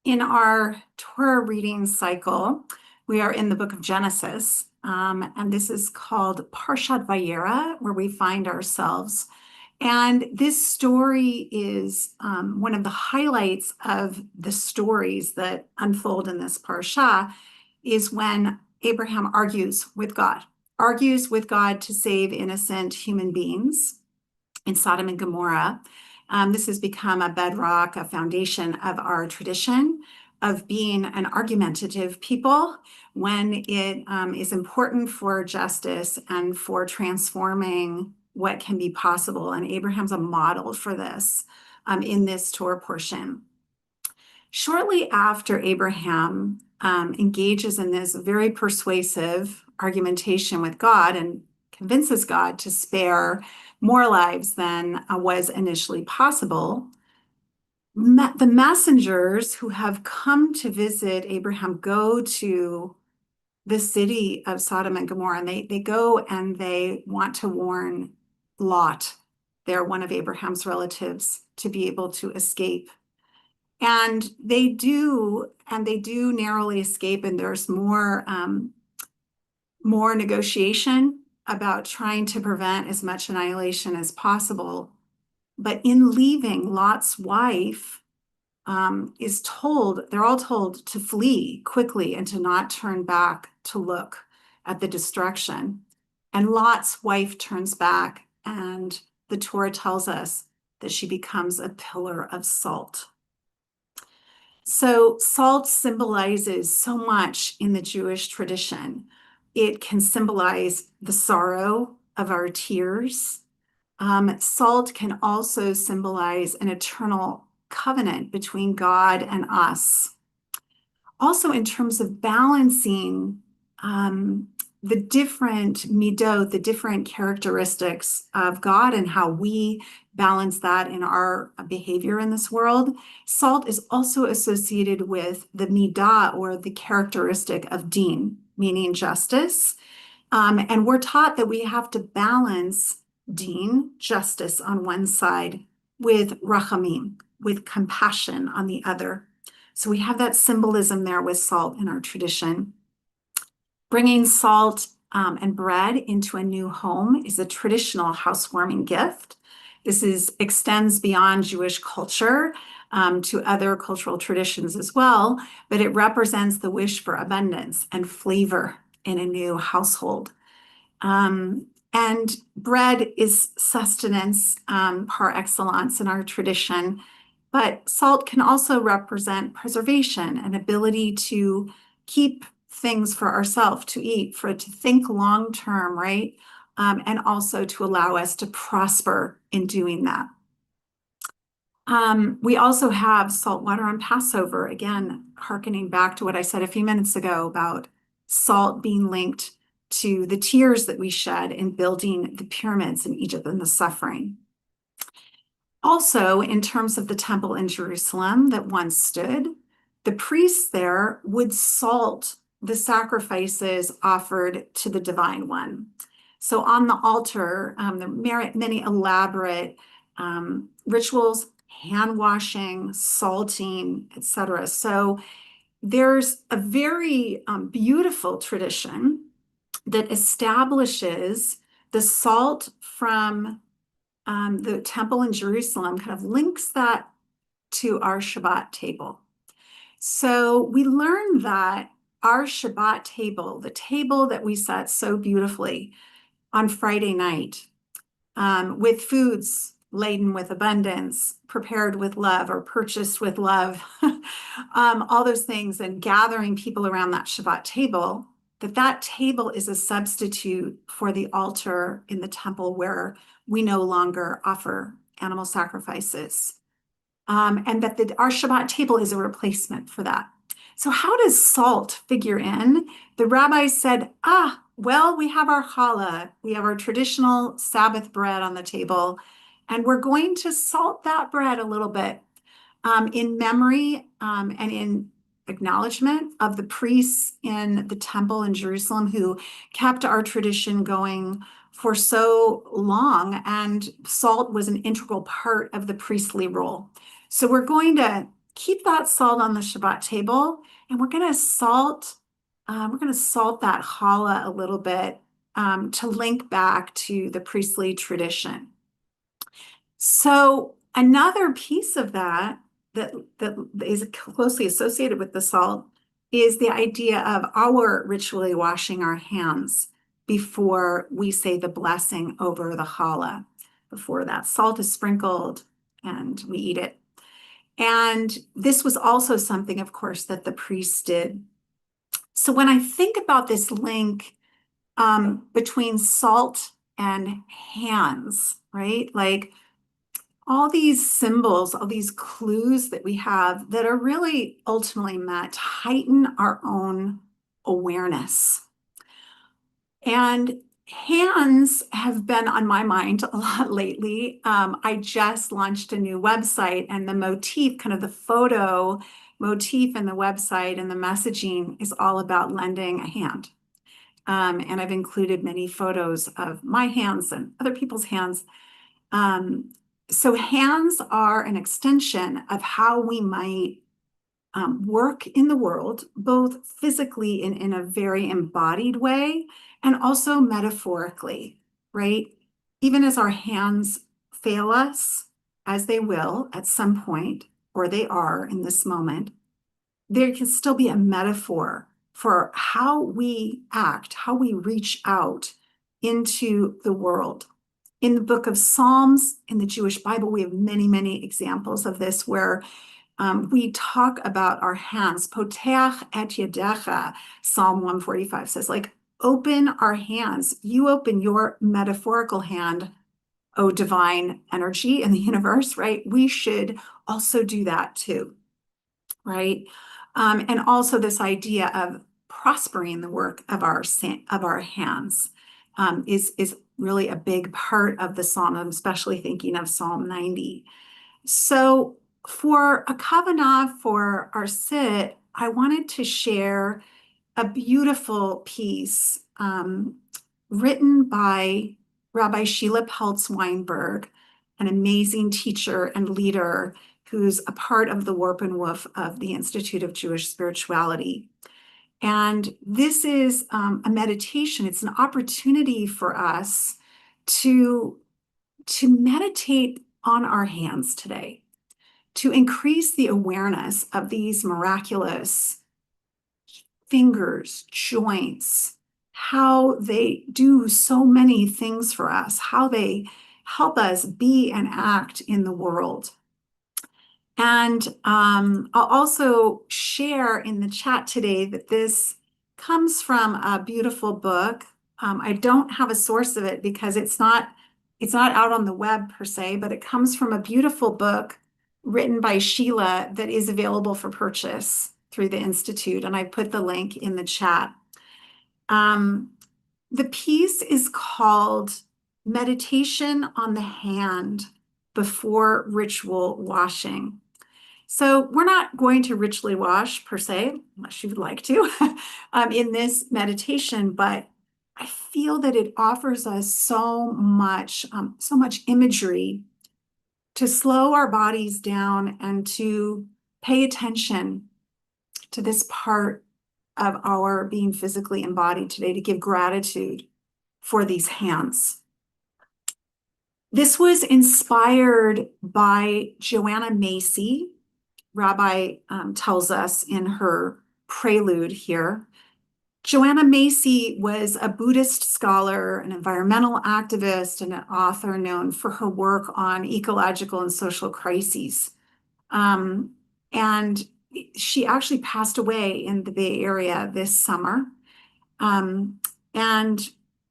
In our Torah reading cycle, we are in the book of Genesis, and this is called Parshat Vayera, where we find ourselves. And this story is one of the highlights of the stories that unfold in this parsha is when Abraham argues with God to save innocent human beings in Sodom and Gomorrah. This has become a bedrock, a foundation of our tradition of being an argumentative people when it is important for justice and for transforming what can be possible. And Abraham's a model for this in this Torah portion. Shortly after Abraham engages in this very persuasive argumentation with God and convinces God to spare more lives than was initially possible, the messengers who have come to visit Abraham go to the city of Sodom and Gomorrah, and they go and they want to warn Lot, they're one of Abraham's relatives, to be able to escape. And they do narrowly escape, and there's more negotiation about trying to prevent as much annihilation as possible. But in leaving, Lot's wife they're all told to flee quickly and to not turn back to look at the destruction. And Lot's wife turns back, and the Torah tells us that she becomes a pillar of salt. So salt symbolizes so much in the Jewish tradition. It can symbolize the sorrow of our tears. Salt can also symbolize an eternal covenant between God and us. Also, in terms of balancing the different midot, the different characteristics of God and how we balance that in our behavior in this world, salt is also associated with the midah, or the characteristic of din, meaning justice. And we're taught that we have to balance din, justice, on one side, with rachamim, with compassion on the other. So we have that symbolism there with salt in our tradition. Bringing salt and bread into a new home is a traditional housewarming gift. This extends beyond Jewish culture to other cultural traditions as well, but it represents the wish for abundance and flavor in a new household. And bread is sustenance par excellence in our tradition, but salt can also represent preservation, an ability to keep things for ourselves to eat, to think long term, right? And also to allow us to prosper in doing that. We also have salt water on Passover, again, hearkening back to what I said a few minutes ago about salt being linked to the tears that we shed in building the pyramids in Egypt and the suffering. Also, in terms of the temple in Jerusalem that once stood, the priests there would salt the sacrifices offered to the Divine One. So on the altar, there are many elaborate rituals, hand washing, salting, etc. So there's a very beautiful tradition that establishes the salt from the temple in Jerusalem, kind of links that to our Shabbat table. So we learn that our Shabbat table, the table that we set so beautifully on Friday night, with foods laden with abundance, prepared with love or purchased with love, all those things, and gathering people around that Shabbat table, that table is a substitute for the altar in the temple where we no longer offer animal sacrifices. And that our Shabbat table is a replacement for that. So how does salt figure in? The rabbis said, well, we have our challah, we have our traditional Sabbath bread on the table, and we're going to salt that bread a little bit in memory and in acknowledgement of the priests in the temple in Jerusalem who kept our tradition going for so long, and salt was an integral part of the priestly role. So we're going to keep that salt on the Shabbat table, and we're gonna salt that challah a little bit to link back to the priestly tradition. So another piece of that is closely associated with the salt is the idea of our ritually washing our hands before we say the blessing over the challah, before that salt is sprinkled and we eat it. And this was also something, of course, that the priests did. So when I think about this link between salt and hands, right? Like all these symbols, all these clues that we have that are really ultimately meant to heighten our own awareness. And hands have been on my mind a lot lately. I just launched a new website, and the motif, kind of the photo motif in the website and the messaging is all about lending a hand. And I've included many photos of my hands and other people's hands. So hands are an extension of how we might work in the world, both physically and in a very embodied way, and also metaphorically, right? Even as our hands fail us, as they will at some point, or they are in this moment, there can still be a metaphor for how we act, how we reach out into the world. In the book of Psalms, in the Jewish Bible, we have many, many examples of this where we talk about our hands. Poteach et yadecha, Psalm 145 says, like, open our hands. You open your metaphorical hand, O divine energy in the universe, right? We should also do that too, right? And also this idea of prospering the work of our hands is really a big part of the psalm. I'm especially thinking of Psalm 90. So for a kavanah for our sit, I wanted to share a beautiful piece written by Rabbi Sheila Peltz Weinberg, an amazing teacher and leader who's a part of the Warp and Woof of the Institute of Jewish Spirituality. And this is a meditation. It's an opportunity for us to meditate on our hands today, to increase the awareness of these miraculous fingers, joints, how they do so many things for us, how they help us be and act in the world. And I'll also share in the chat today that this comes from a beautiful book. I don't have a source of it because it's not out on the web per se, but it comes from a beautiful book written by Sheila that is available for purchase through the Institute. And I put the link in the chat. The piece is called Meditation on the Hand Before Ritual Washing. So we're not going to ritually wash per se, unless you would like to, in this meditation, but I feel that it offers us so much imagery to slow our bodies down and to pay attention to this part of our being physically embodied today, to give gratitude for these hands. This was inspired by Joanna Macy. Rabbi tells us in her prelude here. Joanna Macy was a Buddhist scholar, an environmental activist, and an author known for her work on ecological and social crises. And she actually passed away in the Bay Area this summer. And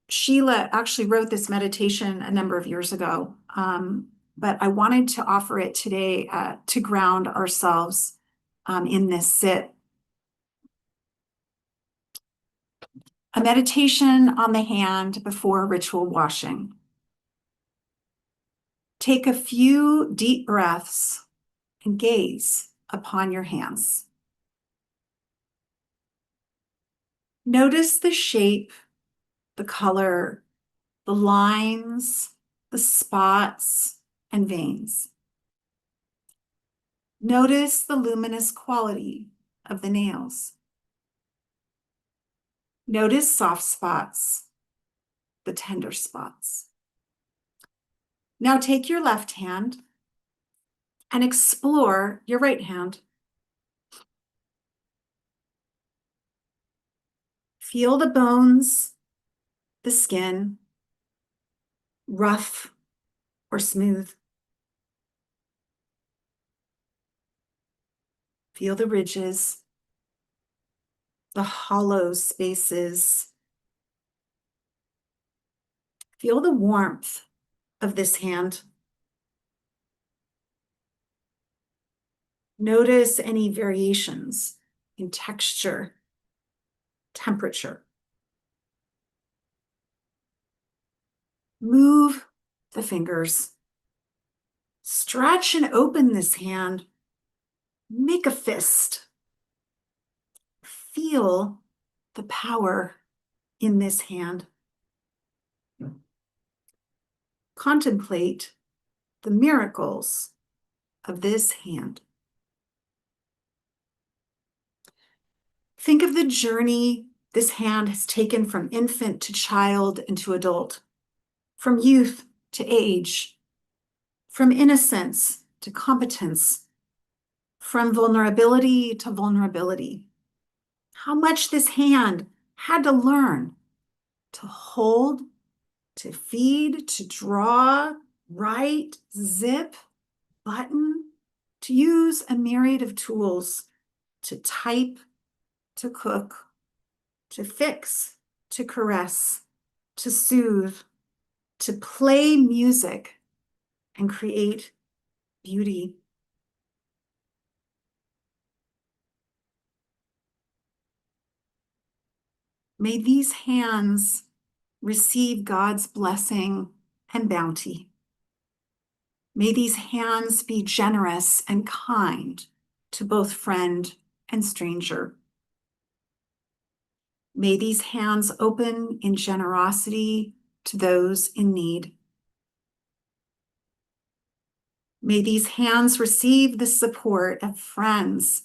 Sheila actually wrote this meditation a number of years ago. But I wanted to offer it today to ground ourselves in this sit. A meditation on the hand before ritual washing. Take a few deep breaths and gaze upon your hands. Notice the shape, the color, the lines, the spots, and veins. Notice the luminous quality of the nails. Notice soft spots, the tender spots. Now take your left hand and explore your right hand. Feel the bones, the skin, rough or smooth. Feel the ridges, the hollow spaces. Feel the warmth of this hand. Notice any variations in texture, temperature. Move the fingers. Stretch and open this hand. Make a fist. Feel the power in this hand. Contemplate the miracles of this hand. Think of the journey this hand has taken from infant to child and to adult, from youth to age, from innocence to competence, from vulnerability to vulnerability. How much this hand had to learn to hold, to feed, to draw, write, zip, button, to use a myriad of tools, to type, to cook, to fix, to caress, to soothe, to play music and create beauty. May these hands receive God's blessing and bounty. May these hands be generous and kind to both friend and stranger. May these hands open in generosity to those in need. May these hands receive the support of friends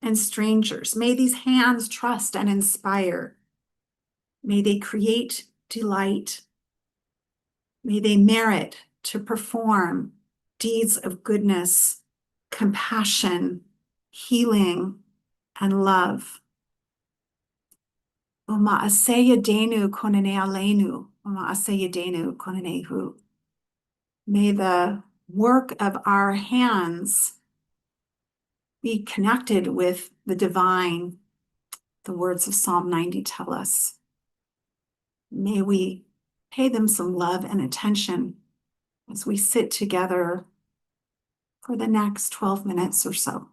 and strangers. May these hands trust and inspire. May they create delight. May they merit to perform deeds of goodness, compassion, healing, and love. Uma'aseyadenu konene alenu, uma'aseyadenu konenehu. May the work of our hands be connected with the divine. The words of Psalm 90 tell us. May we pay them some love and attention as we sit together for the next 12 minutes or so.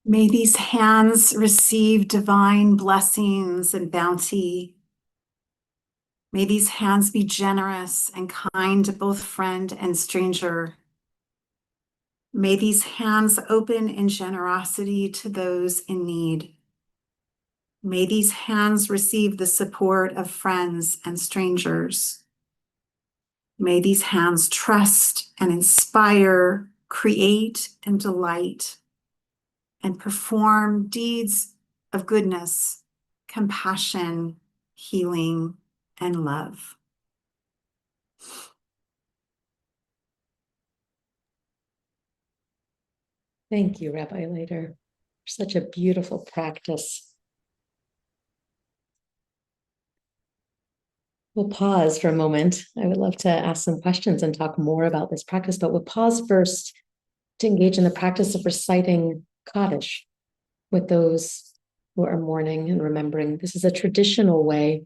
May these hands receive divine blessings and bounty. May these hands be generous and kind to both friend and stranger. May these hands open in generosity to those in need. May these hands receive the support of friends and strangers. May these hands trust and inspire, create and delight, and perform deeds of goodness, compassion, healing, and love. Thank you, Rabbi Leider. Such a beautiful practice. We'll pause for a moment. I would love to ask some questions and talk more about this practice, but we'll pause first to engage in the practice of reciting Kaddish with those who are mourning and remembering. This is a traditional way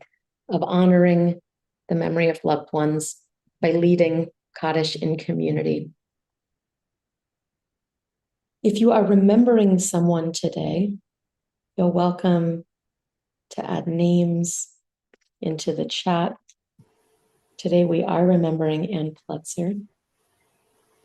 of honoring the memory of loved ones by leading Kaddish in community. If you are remembering someone today, you're welcome to add names into the chat. Today we are remembering Ann Plutzer,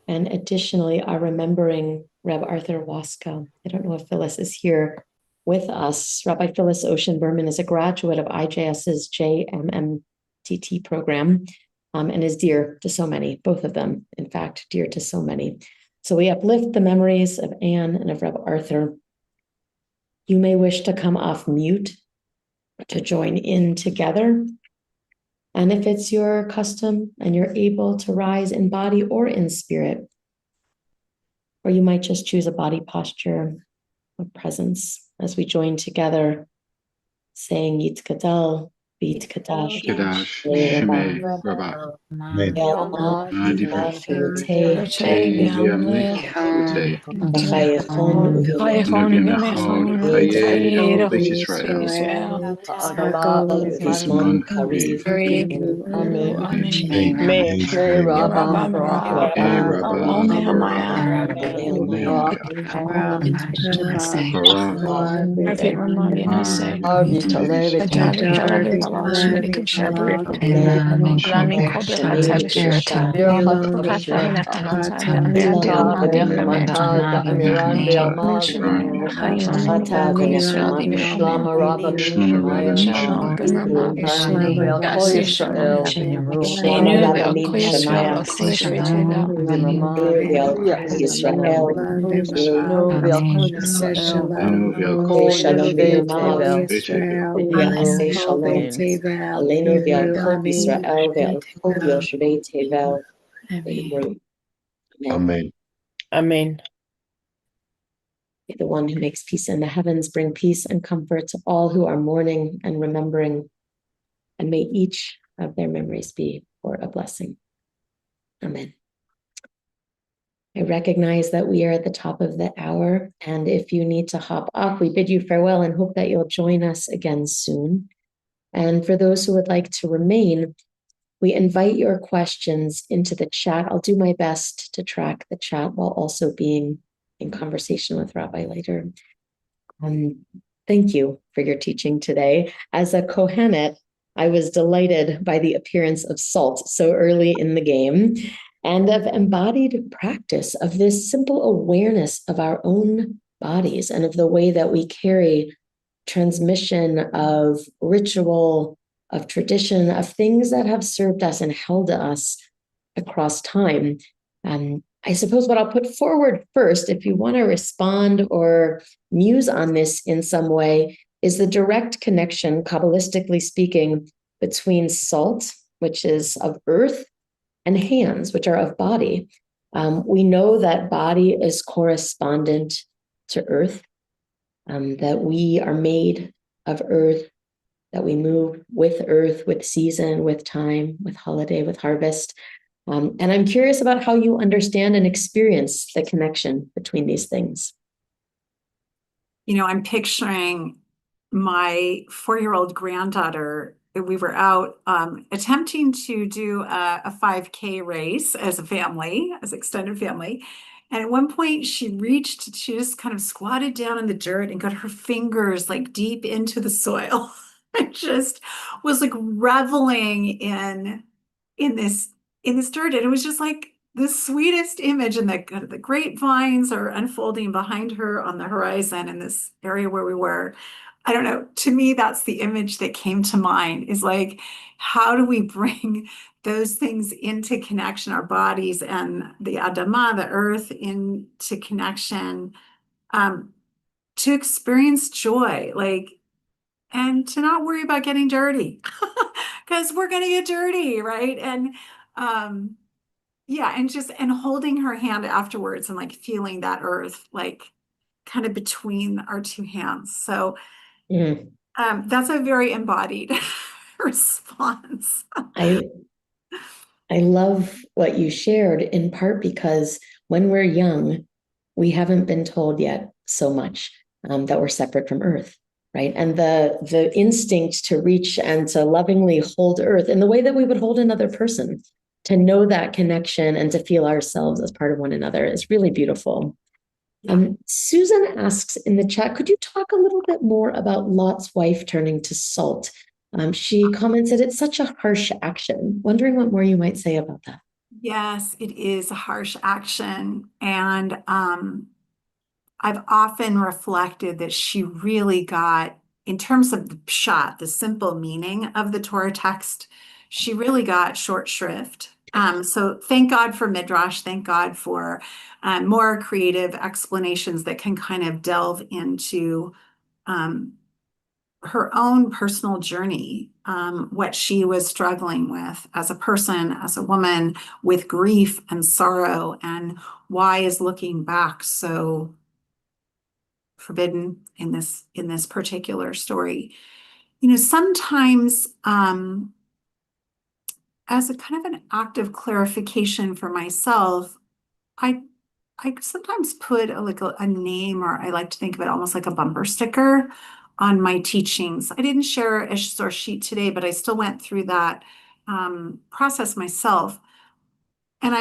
and additionally are remembering Reb Arthur Waskow. I don't know if Phyllis is here with us. Rabbi Phyllis Ocean Berman is a graduate of IJS's JMMTT program, and is dear to so many, both of them, in fact, dear to so many. So we uplift the memories of Anne and of Reb Arthur. You may wish to come off mute to join in together. And if it's your custom and you're able to rise in body or in spirit, or you might just choose a body posture of presence as we join together, saying Yitkadal, Yitkadash, Kadash, Sheme, Rabba, Madiba, Viamech, Ute, Unavianachal, Chaye, Beit Israel, Bisman Kariv, Amen. Me Rabba, Amen. Amen. May the one who makes peace in the heavens bring peace and comfort to all who are mourning and remembering, and may each of their memories be for a blessing. Amen. I recognize that we are at the top of the hour, and if you need to hop off, we bid you farewell and hope that you'll join us again soon. And for those who would like to remain, we invite your questions into the chat. I'll do my best to track the chat while also being in conversation with Rabbi Leider. Thank you for your teaching today. As a Kohenet, I was delighted by the appearance of salt so early in the game and of embodied practice of this simple awareness of our own bodies and of the way that we carry transmission of ritual, of tradition, of things that have served us and held us across time. I suppose what I'll put forward first, if you want to respond or muse on this in some way, is the direct connection, Kabbalistically speaking, between salt, which is of earth, and hands, which are of body. We know that body is correspondent to earth, that we are made of earth, that we move with earth, with season, with time, with holiday, with harvest. And I'm curious about how you understand and experience the connection between these things. You know, I'm picturing my 4-year-old granddaughter. We were out attempting to do a 5K race as a family, as extended family. And at one point she just kind of squatted down in the dirt and got her fingers like deep into the soil. I just was like reveling in this in this dirt. And it was just like the sweetest image. And the grapevines are unfolding behind her on the horizon in this area where we were. I don't know. To me, that's the image that came to mind is like, how do we bring those things into connection, our bodies and the Adama, the earth, into connection, um, to experience joy, like, and to not worry about getting dirty because we're going to get dirty, right? And um, yeah, and holding her hand afterwards and like feeling that earth, like kind of between our two hands. So Mm. that's a very embodied response. I I love what you shared in part because when we're young, we haven't been told yet so much that we're separate from Earth, right? And the instinct to reach and to lovingly hold Earth in the way that we would hold another person, to know that connection and to feel ourselves as part of one another is really beautiful. Susan asks in the chat, could you talk a little bit more about Lot's wife turning to salt? She commented, it's such a harsh action. Wondering what more you might say about that. Yes, it is a harsh action. And I've often reflected that she really got, in terms of the pshat, the simple meaning of the Torah text, she really got short shrift. So thank God for Midrash, thank God for more creative explanations that can kind of delve into her own personal journey, what she was struggling with as a person, as a woman, with grief and sorrow, and why is looking back so forbidden in this particular story. You know, sometimes as a kind of an act of clarification for myself, I I sometimes put a name, or I like to think of it almost like a bumper sticker on my teachings. I didn't share a source sheet today, but I still went through that process myself. And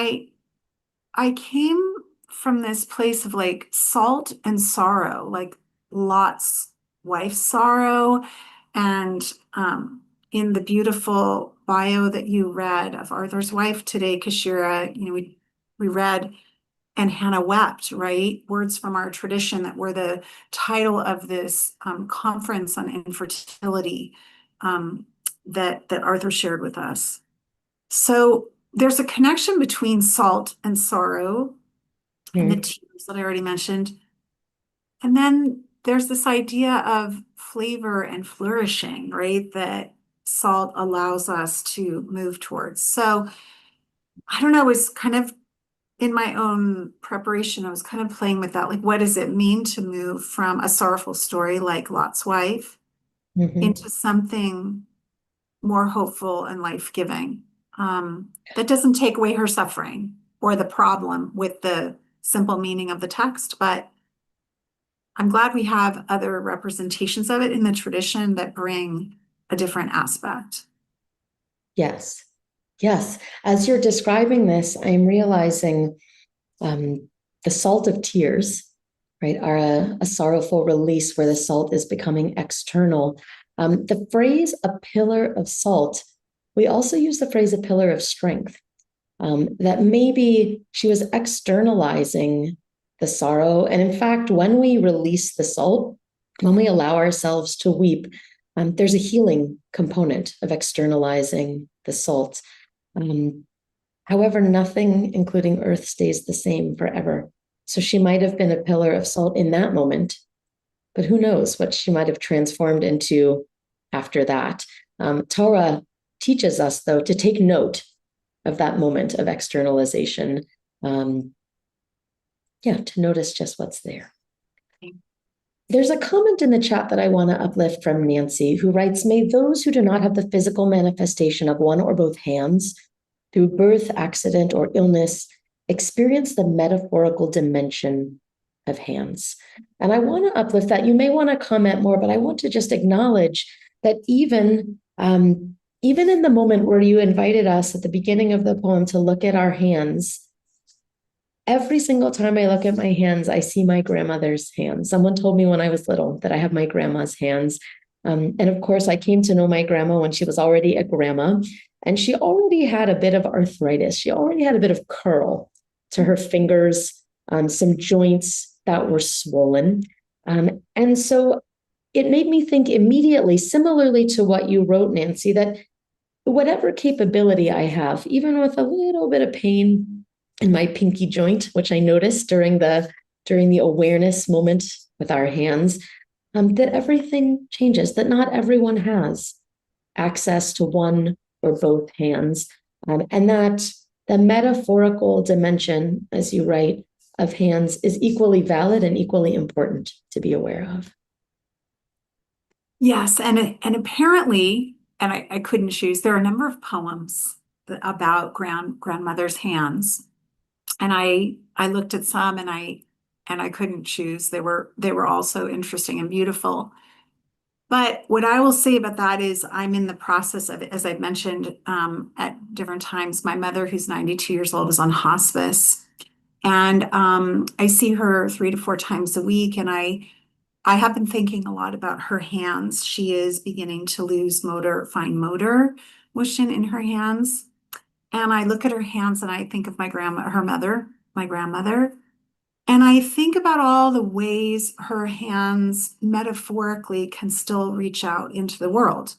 I came from this place of like salt and sorrow, like Lot's wife's sorrow. And in the beautiful bio that you read of Arthur's wife today, Kashira, you know, we read and Hannah wept, right? Words from our tradition that were the title of this conference on infertility that Arthur shared with us. So there's a connection between salt and sorrow and the tears that I already mentioned. And then there's this idea of flavor and flourishing, right? That salt allows us to move towards. So I don't know, it was kind of in my own preparation, I was kind of playing with that. Like, what does it mean to move from a sorrowful story like Lot's wife into something more hopeful and life-giving? That doesn't take away her suffering or the problem with the simple meaning of the text, but I'm glad we have other representations of it in the tradition that bring a different aspect. Yes. Yes. As you're describing this, I'm realizing the salt of tears, right, are a sorrowful release where the salt is becoming external. The phrase a pillar of salt, we also use the phrase a pillar of strength. That maybe she was externalizing the sorrow. And in fact, when we release the salt, when we allow ourselves to weep, there's a healing component of externalizing the salt. However, nothing, including earth, stays the same forever. So she might have been a pillar of salt in that moment, but who knows what she might have transformed into after that. Torah teaches us, though, to take note of that moment of externalization. To notice just what's there. There's a comment in the chat that I want to uplift from Nancy, who writes, may those who do not have the physical manifestation of one or both hands through birth, accident, or illness experience the metaphorical dimension of hands. And I want to uplift that. You may want to comment more, but I want to just acknowledge that even in the moment where you invited us at the beginning of the poem to look at our hands, every single time I look at my hands, I see my grandmother's hands. Someone told me when I was little that I have my grandma's hands. And of course, I came to know my grandma when she was already a grandma, and she already had a bit of arthritis. She already had a bit of curl to her fingers, some joints that were swollen. And so it made me think immediately, similarly to what you wrote, Nancy, that whatever capability I have, even with a little bit of pain in my pinky joint, which I noticed during the awareness moment with our hands, that everything changes, that not everyone has access to one or both hands, and that the metaphorical dimension, as you write, of hands is equally valid and equally important to be aware of. Yes, and apparently, and I couldn't choose, there are a number of poems about grandmother's hands. And I looked at some and I couldn't choose. They were all so interesting and beautiful. But what I will say about that is I'm in the process of, as I've mentioned at different times, my mother, who's 92 years old, is on hospice. And I see her 3 to 4 times a week. And I have been thinking a lot about her hands. She is beginning to lose fine motor motion in her hands. And I look at her hands and I think of my grandmother. And I think about all the ways her hands metaphorically can still reach out into the world.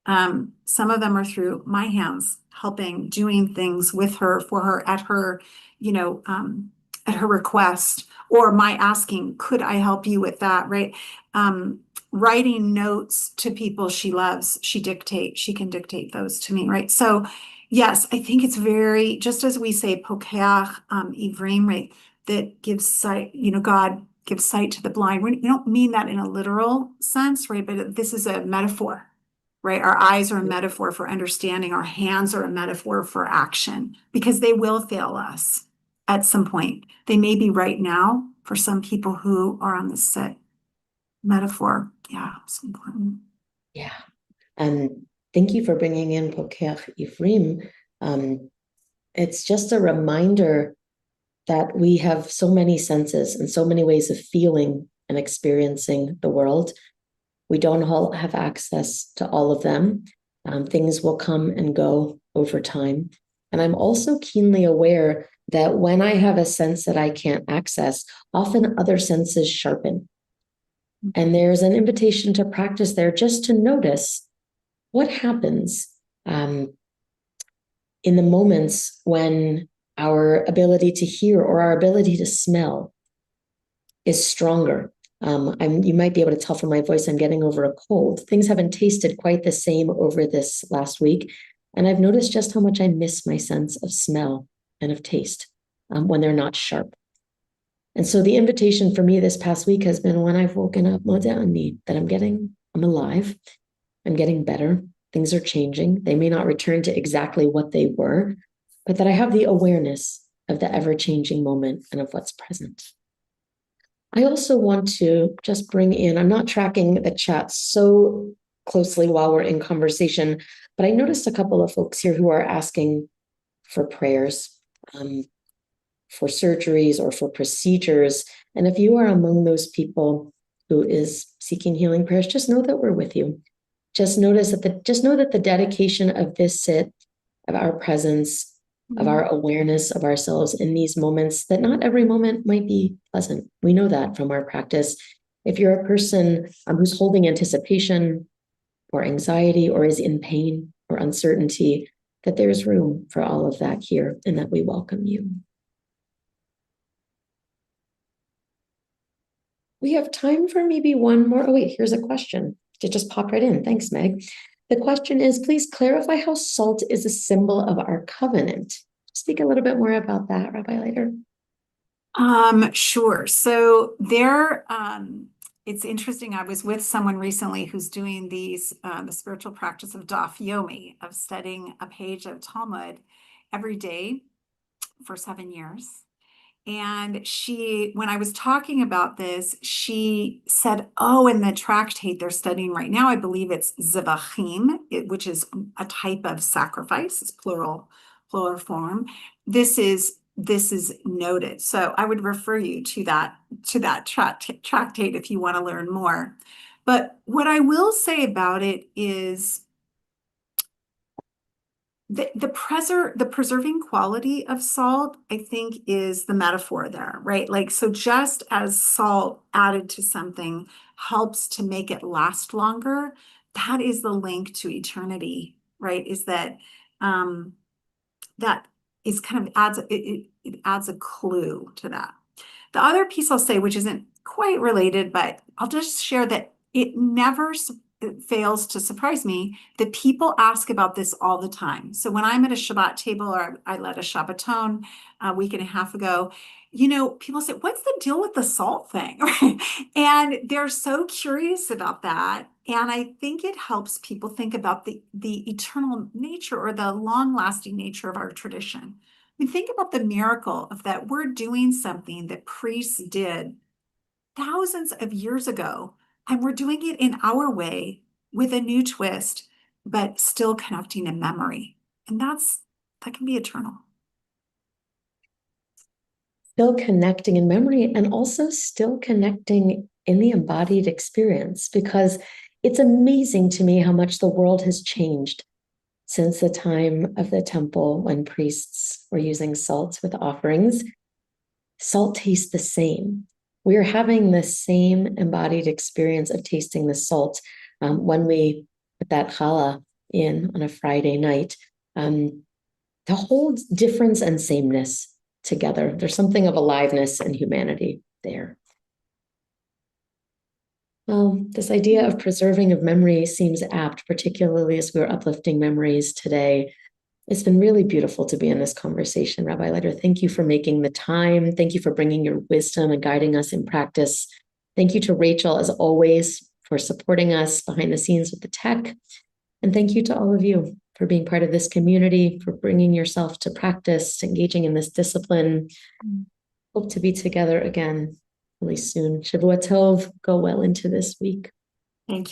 Some of them are through my hands, helping, doing things with her, for her, at her request, or my asking, could I help you with that, right? Writing notes to people she loves, she can dictate those to me, right? So yes, I think it's very, just as we say, pokeach ivrim, right? That gives sight, God gives sight to the blind. We don't mean that in a literal sense, right? But this is a metaphor, right? Our eyes are a metaphor for understanding. Our hands are a metaphor for action, because they will fail us at some point. They may be right now for some people who are on the set. Metaphor, yeah, it's important. Yeah. And thank you for bringing in Poker Ifrim. It's just a reminder that we have so many senses and so many ways of feeling and experiencing the world. We don't all have access to all of them. Things will come and go over time. And I'm also keenly aware that when I have a sense that I can't access, often other senses sharpen. And there's an invitation to practice there, just to notice what happens in the moments when our ability to hear or our ability to smell is stronger. You might be able to tell from my voice, I'm getting over a cold. Things haven't tasted quite the same over this last week. And I've noticed just how much I miss my sense of smell and of taste when they're not sharp. And so the invitation for me this past week has been, when I've woken up, that I'm alive, I'm getting better. Things are changing. They may not return to exactly what they were, but that I have the awareness of the ever-changing moment and of what's present. I also want to just bring in, I'm not tracking the chat so closely while we're in conversation, but I noticed a couple of folks here who are asking for prayers, for surgeries or for procedures. And if you are among those people who is seeking healing prayers, just know that we're with you. Just know that the dedication of this sit, of our presence, of our awareness of ourselves in these moments, that not every moment might be pleasant. We know that from our practice. If you're a person who's holding anticipation or anxiety or is in pain or uncertainty, that there's room for all of that here, and that we welcome you. We have time for maybe one more. Oh, wait, here's a question. It just popped right in. Thanks, Meg. The question is, please clarify how salt is a symbol of our covenant. Speak a little bit more about that, Rabbi Leider. Sure. So it's interesting. I was with someone recently who's doing the spiritual practice of Daf Yomi, of studying a page of Talmud every day for 7 years. And when I was talking about this, she said, oh, in the tractate they're studying right now, I believe it's Zevachim, which is a type of sacrifice, it's plural form. This is this is noted. So I would refer you to that tractate if you want to learn more. But what I will say about it is the preserving quality of salt, I think, is the metaphor there, right? Like, so just as salt added to something helps to make it last longer, that is the link to eternity, right? Is that that is kind of it adds a clue to that. The other piece I'll say, which isn't quite related, but I'll just share that it never fails to surprise me that people ask about this all the time. So when I'm at a Shabbat table, or I led a Shabbaton a week and a half ago, people say, what's the deal with the salt thing? And they're so curious about that. And I think it helps people think about the eternal nature or the long-lasting nature of our tradition. I mean, think about the miracle of that we're doing something that priests did thousands of years ago, and we're doing it in our way with a new twist, but still connecting in memory. And that can be eternal. Still connecting in memory, and also still connecting in the embodied experience, because it's amazing to me how much the world has changed since the time of the temple when priests were using salt with offerings. Salt tastes the same. We are having the same embodied experience of tasting the salt when we put that challah in on a Friday night. The whole difference and sameness together. There's something of aliveness and humanity there. This idea of preserving of memory seems apt, particularly as we're uplifting memories today. It's been really beautiful to be in this conversation, Rabbi Leider. Thank you for making the time. Thank you for bringing your wisdom and guiding us in practice. Thank you to Rachel, as always, for supporting us behind the scenes with the tech. And thank you to all of you for being part of this community, for bringing yourself to practice, engaging in this discipline. Hope to be together again really soon. Shavua Tov, go well into this week. Thank you.